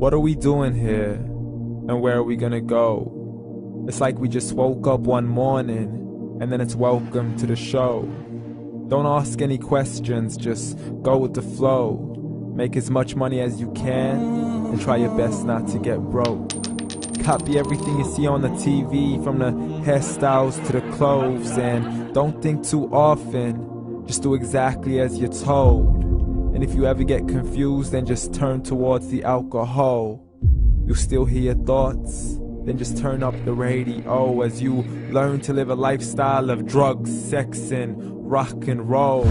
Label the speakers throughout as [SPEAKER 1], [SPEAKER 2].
[SPEAKER 1] What are we doing here? And where are we gonna go? It's like we just woke up one morning and then it's welcome to the show. Don't ask any questions, just go with the flow. Make as much money as you can and try your best not to get broke. Copy everything you see on the TV, from the hairstyles to the clothes, and don't think too often, just do exactly as you're told. And if you ever get confused, then just turn towards the alcohol. You'll still hear your thoughts, then just turn up the radio as you learn to live a lifestyle of drugs, sex, and rock and roll.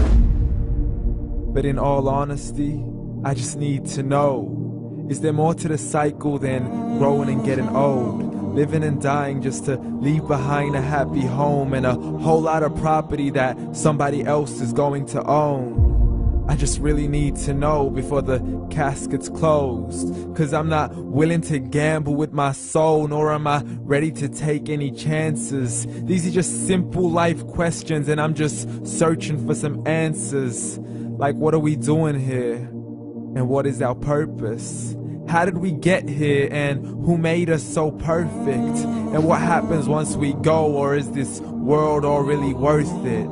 [SPEAKER 1] But in all honesty, I just need to know, is there more to the cycle than growing and getting old? Living and dying just to leave behind a happy home and a whole lot of property that somebody else is going to own. I just really need to know before the casket's closed, 'cause I'm not willing to gamble with my soul, nor am I ready to take any chances. These are just simple life questions and I'm just searching for some answers. Like, what are we doing here? And what is our purpose? How did we get here, and who made us so perfect? And what happens once we go, or is this world all really worth it?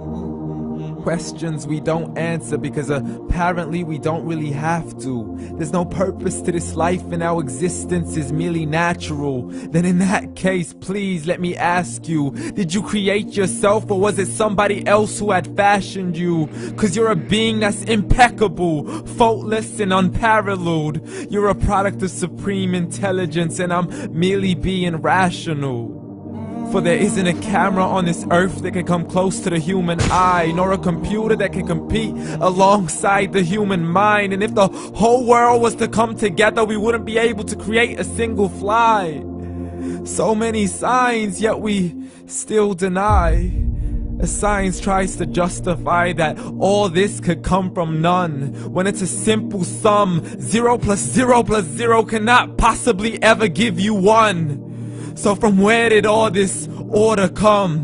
[SPEAKER 1] Questions we don't answer because apparently we don't really have to. There's no purpose to this life and our existence is merely natural. Then in that case, please let me ask you, did you create yourself, or was it somebody else who had fashioned you? 'Cause you're a being that's impeccable, faultless and unparalleled. You're a product of supreme intelligence and I'm merely being rational. For there isn't a camera on this earth that can come close to the human eye, nor a computer that can compete alongside the human mind. And if the whole world was to come together, we wouldn't be able to create a single fly. So many signs, yet we still deny. As science tries to justify that all this could come from none, when it's a simple sum. 0 plus 0 plus 0 cannot possibly ever give you 1. So from where did all this order come?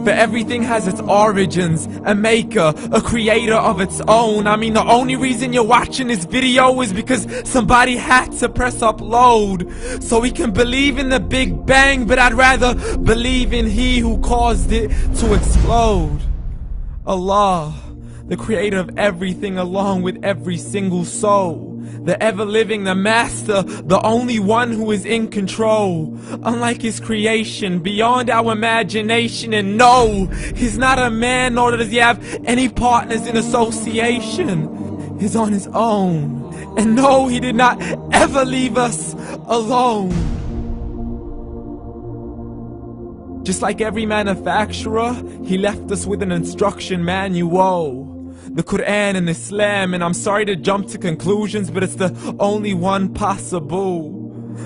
[SPEAKER 1] For everything has its origins, a maker, a creator of its own. I mean, the only reason you're watching this video is because somebody had to press upload. So we can believe in the Big Bang, but I'd rather believe in He who caused it to explode. Allah, the creator of everything along with every single soul. The ever-living, the master, the only one who is in control. Unlike his creation, beyond our imagination. And no, he's not a man, nor does he have any partners in association. He's on his own. And no, he did not ever leave us alone. Just like every manufacturer, he left us with an instruction manual. The Quran and Islam, and I'm sorry to jump to conclusions, but it's the only one possible.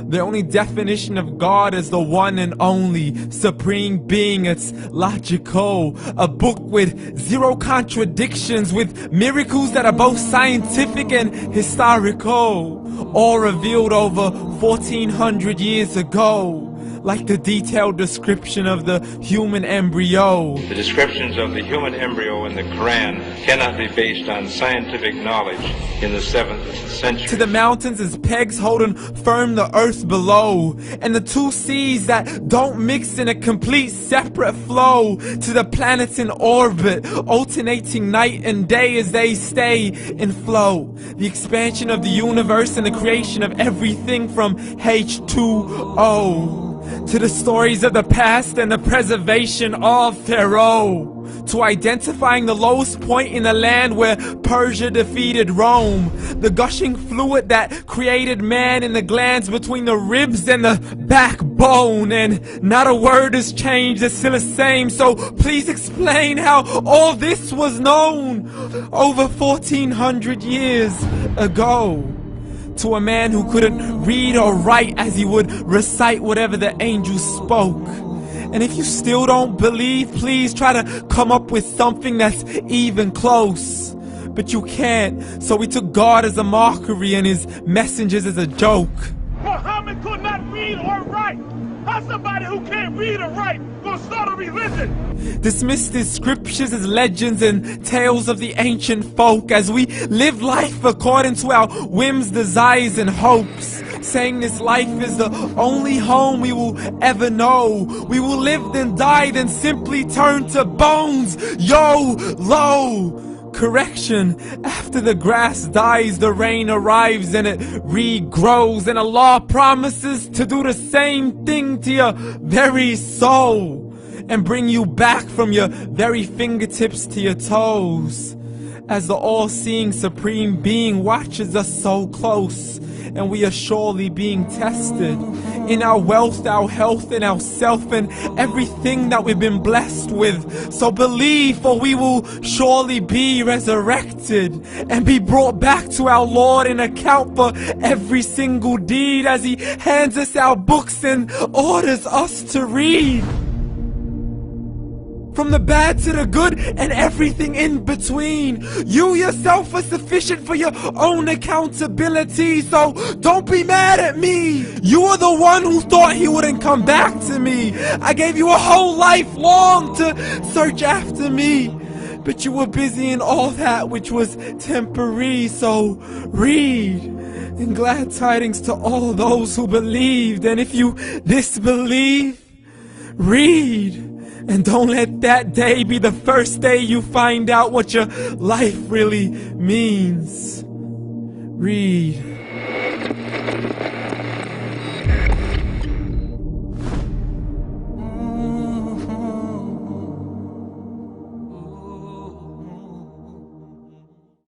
[SPEAKER 1] The only definition of God is the one and only supreme being. It's logical, a book with 0 contradictions, with miracles that are both scientific and historical, all revealed over 1400 years ago. Like the detailed description of the human embryo.
[SPEAKER 2] The descriptions of the human embryo in the Quran cannot be based on scientific knowledge in the 7th century.
[SPEAKER 1] To the mountains as pegs holding firm the earth below, and the 2 seas that don't mix in a complete separate flow. To the planets in orbit, alternating night and day as they stay in flow. The expansion of the universe and the creation of everything from H2O. To the stories of the past and the preservation of Pharaoh. To identifying the lowest point in the land where Persia defeated Rome. The gushing fluid that created man in the glands between the ribs and the backbone. And not a word has changed, it's still the same. So please explain how all this was known over 1400 years ago. To a man who couldn't read or write, as he would recite whatever the angels spoke. And if you still don't believe, please try to come up with something that's even close. But you can't, so we took God as a mockery and his messengers as a joke.
[SPEAKER 3] Muhammad could not read or write. How's somebody who can't read or write gonna start a religion?
[SPEAKER 1] Dismiss his scriptures as legends and tales of the ancient folk, as we live life according to our whims, desires, and hopes. saying this life is the only home we will ever know. We will live then die, then simply turn to bones. YOLO! Correction, after the grass dies, the rain arrives and it regrows, and Allah promises to do the same thing to your very soul and bring you back from your very fingertips to your toes, as the all-seeing supreme being watches us so close, and we are surely being tested in our wealth, our health, and our self, and everything that we've been blessed with. So believe, for we will surely be resurrected and be brought back to our Lord and account for every single deed, as He hands us our books and orders us to read. From the bad to the good and everything in between. You yourself are sufficient for your own accountability, so don't be mad at me. You are the one who thought He wouldn't come back to me. I gave you a whole life long to search after me, but you were busy in all that which was temporary. So read, and glad tidings to all those who believed. And if you disbelieve, read. And don't let that day be the first day you find out what your life really means. Read.